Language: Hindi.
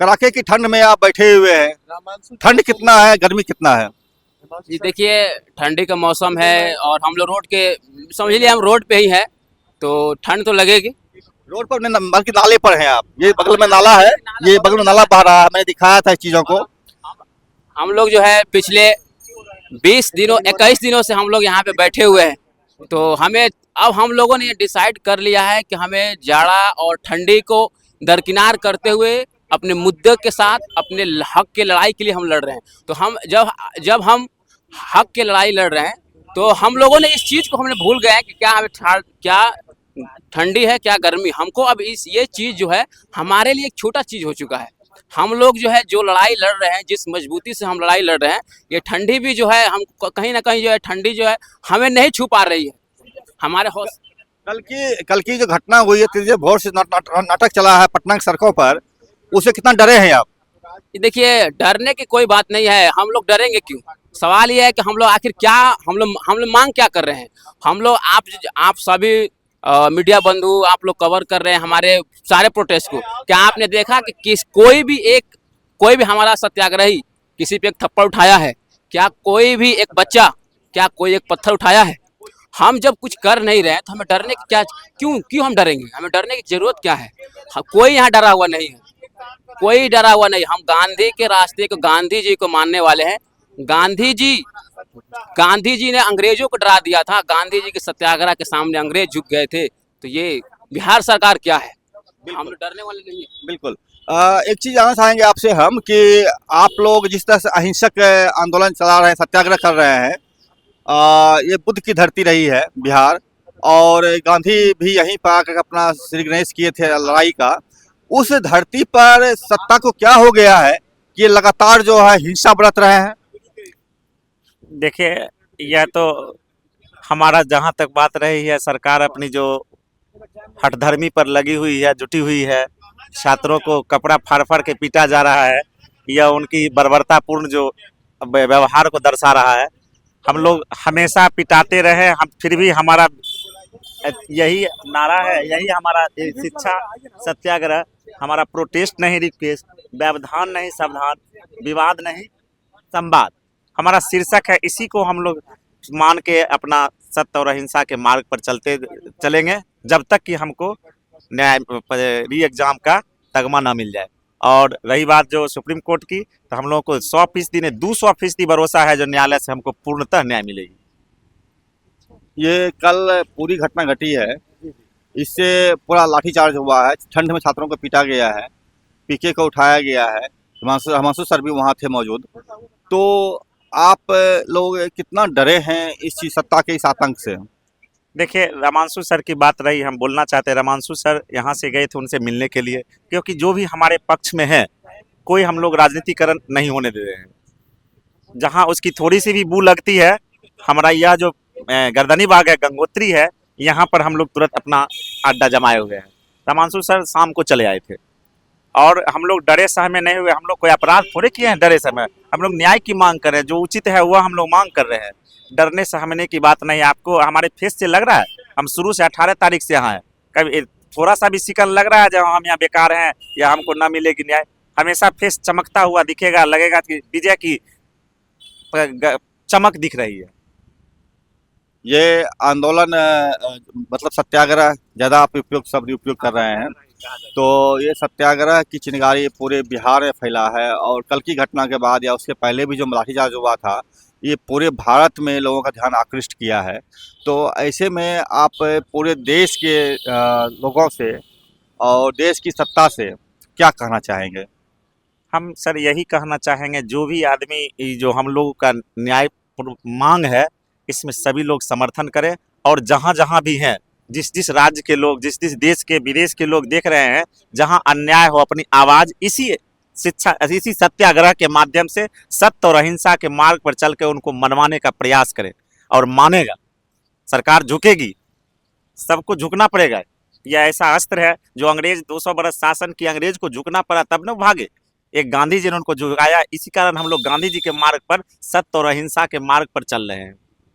कड़ाके की ठंड में आप बैठे हुए हैं, ठंड कितना है, गर्मी कितना है? जी देखिए, ठंडी का मौसम है और हम लोग रोड के समझ लीजिए हम रोड पे ही है, तो ठंड तो लगेगी। रोड पर नहीं, बल्कि नाले पर हैं आप। ये बगल में नाला है, ये बगल में नाला बह रहा है, मैंने दिखाया था इस चीजों को। हम लोग जो है पिछले 20 दिनों 21 दिनों से हम लोग यहाँ पे बैठे हुए हैं, तो हमें अब हम लोगों ने ये डिसाइड कर लिया है कि हमें जाड़ा और ठंडी को दरकिनार करते हुए अपने मुद्दे के साथ अपने हक की लड़ाई के लिए हम लड़ रहे हैं। तो हम जब जब हम हक की लड़ाई लड़ रहे हैं, तो हम लोगों ने इस चीज़ को हमने भूल गए हैं कि क्या ठंडी है क्या गर्मी। हमको अब इस ये चीज़ जो है हमारे लिए एक छोटा चीज़ हो चुका है। हम लोग जो है जो लड़ाई लड़ रहे हैं, जिस मजबूती से हम लड़ाई लड़ रहे हैं, ये ठंडी भी जो है हम कहीं ना कहीं जो है ठंडी जो है हमें नहीं छू पा रही है। हमारे हौस कल की जो घटना हुई है, तेज भोर से नाटक चला है पटना की सड़कों पर, उसे कितना डरे हैं आप? देखिए, डरने की कोई बात नहीं है। हम लोग डरेंगे क्यों? सवाल ये है कि हम लोग आखिर क्या हम लोग मांग क्या कर रहे हैं। हम लोग आप सभी मीडिया बंधु आप लोग कवर कर रहे हैं हमारे सारे प्रोटेस्ट को। क्या आपने देखा कि कोई भी हमारा सत्याग्रही किसी पे एक थप्पड़ उठाया है? क्या कोई भी एक बच्चा, क्या कोई एक पत्थर उठाया है? हम जब कुछ कर नहीं रहे हैं तो हमें डरने की क्या, क्यों क्यों हम डरेंगे? हमें डरने की जरूरत क्या है? कोई यहाँ डरा हुआ नहीं है, कोई डरा हुआ नहीं। हम गांधी के रास्ते को, गांधी जी को मानने वाले हैं। गांधी जी ने अंग्रेजों को डरा दिया था। गांधी जी के सत्याग्रह के सामने अंग्रेज झुक गए थे। तो ये बिहार सरकार क्या है? हम लोग डरने वाले नहीं है। बिल्कुल। एक चीज जानना चाहेंगे आपसे हम कि आप लोग जिस तरह से अहिंसक आंदोलन चला रहे हैं, सत्याग्रह कर रहे हैं, ये बुद्ध की धरती रही है बिहार, और गांधी भी यहीं पर आकर अपना श्री गणेश किए थे लड़ाई का। उस धरती पर सत्ता को क्या हो गया है कि ये लगातार जो है हिंसा बरत रहे हैं? देखिए, यह तो हमारा जहाँ तक बात रही है, सरकार अपनी जो हठधर्मी पर लगी हुई है, जुटी हुई है, छात्रों को कपड़ा फाड़ फाड़ के पीटा जा रहा है, यह उनकी बर्बरतापूर्ण जो व्यवहार को दर्शा रहा है। हम लोग हमेशा पिटाते रहे, हम फिर भी हमारा यही नारा है, यही हमारा शिक्षा सत्याग्रह, हमारा प्रोटेस्ट नहीं रिक्वेस्ट, व्यवधान नहीं सावधान, विवाद नहीं संवाद, हमारा शीर्षक है। इसी को हम लोग मान के अपना सत्य और अहिंसा के मार्ग पर चलेंगे जब तक कि हमको न्याय री एग्जाम का तगमा ना मिल जाए। और रही बात जो सुप्रीम कोर्ट की, तो हम लोगों को 100% नहीं 200% भरोसा है जो न्यायालय से हमको पूर्णतः न्याय मिलेगी। ये कल पूरी घटना घटी है, इससे पूरा लाठीचार्ज हुआ है, ठंड में छात्रों को पीटा गया है, पीके को उठाया गया है, हिमांशु सर भी वहाँ थे मौजूद। तो आप लोग कितना डरे हैं इस चीज सत्ता के इस आतंक से? देखिए, रामांशु सर की बात रही, हम बोलना चाहते हैं, रामांशु सर यहाँ से गए थे उनसे मिलने के लिए, क्योंकि जो भी हमारे पक्ष में है, कोई हम लोग राजनीतिकरण नहीं होने दे रहे हैं। जहाँ उसकी थोड़ी सी भी बू लगती है, हमारा यह जो गर्दनी बाग है, गंगोत्री है, यहाँ पर हम लोग तुरंत अपना अड्डा जमाए हुए हैं। रामांशु सर शाम को चले आए थे और हम लोग डरे सहमे नहीं हुए। हम लोग कोई अपराध थोड़े किए हैं डरे सहमे, हम लोग न्याय की मांग कर रहे हैं, जो उचित है वह हम लोग मांग कर रहे हैं। डरने सहमने की बात नहीं। आपको हमारे फेस से लग रहा है हम शुरू से 18 तारीख से यहाँ हैं, कभी थोड़ा सा भी शिकन लग रहा है जब हम यहाँ बेकार हैं या हमको ना मिलेगी न्याय? हमेशा फेस चमकता हुआ दिखेगा, लगेगा कि विजय की चमक दिख रही है। ये आंदोलन मतलब सत्याग्रह ज़्यादा आप उपयोग शब्द उपयोग कर रहे हैं, तो ये सत्याग्रह की चिंगारी पूरे बिहार में फैला है, और कल की घटना के बाद या उसके पहले भी जो लाठीचार्ज हुआ था, ये पूरे भारत में लोगों का ध्यान आकृष्ट किया है। तो ऐसे में आप पूरे देश के लोगों से और देश की सत्ता से क्या कहना चाहेंगे? हम सर यही कहना चाहेंगे, जो भी आदमी जो हम लोगों का न्याय मांग है, इसमें सभी लोग समर्थन करें। और जहाँ जहाँ भी हैं, जिस जिस राज्य के लोग, जिस जिस देश के विदेश के लोग देख रहे हैं, जहाँ अन्याय हो, अपनी आवाज़ इसी सत्याग्रह के माध्यम से सत्य और अहिंसा के मार्ग पर चल के उनको मनवाने का प्रयास करें। और मानेगा, सरकार झुकेगी, सबको झुकना पड़ेगा। यह ऐसा अस्त्र है जो अंग्रेज 200 बरस शासन की, अंग्रेज को झुकना पड़ा तब न भागे। एक गांधी जी ने उनको झुकाया, इसी कारण हम लोग गांधी जी के मार्ग पर, सत्य और अहिंसा के मार्ग पर चल रहे हैं।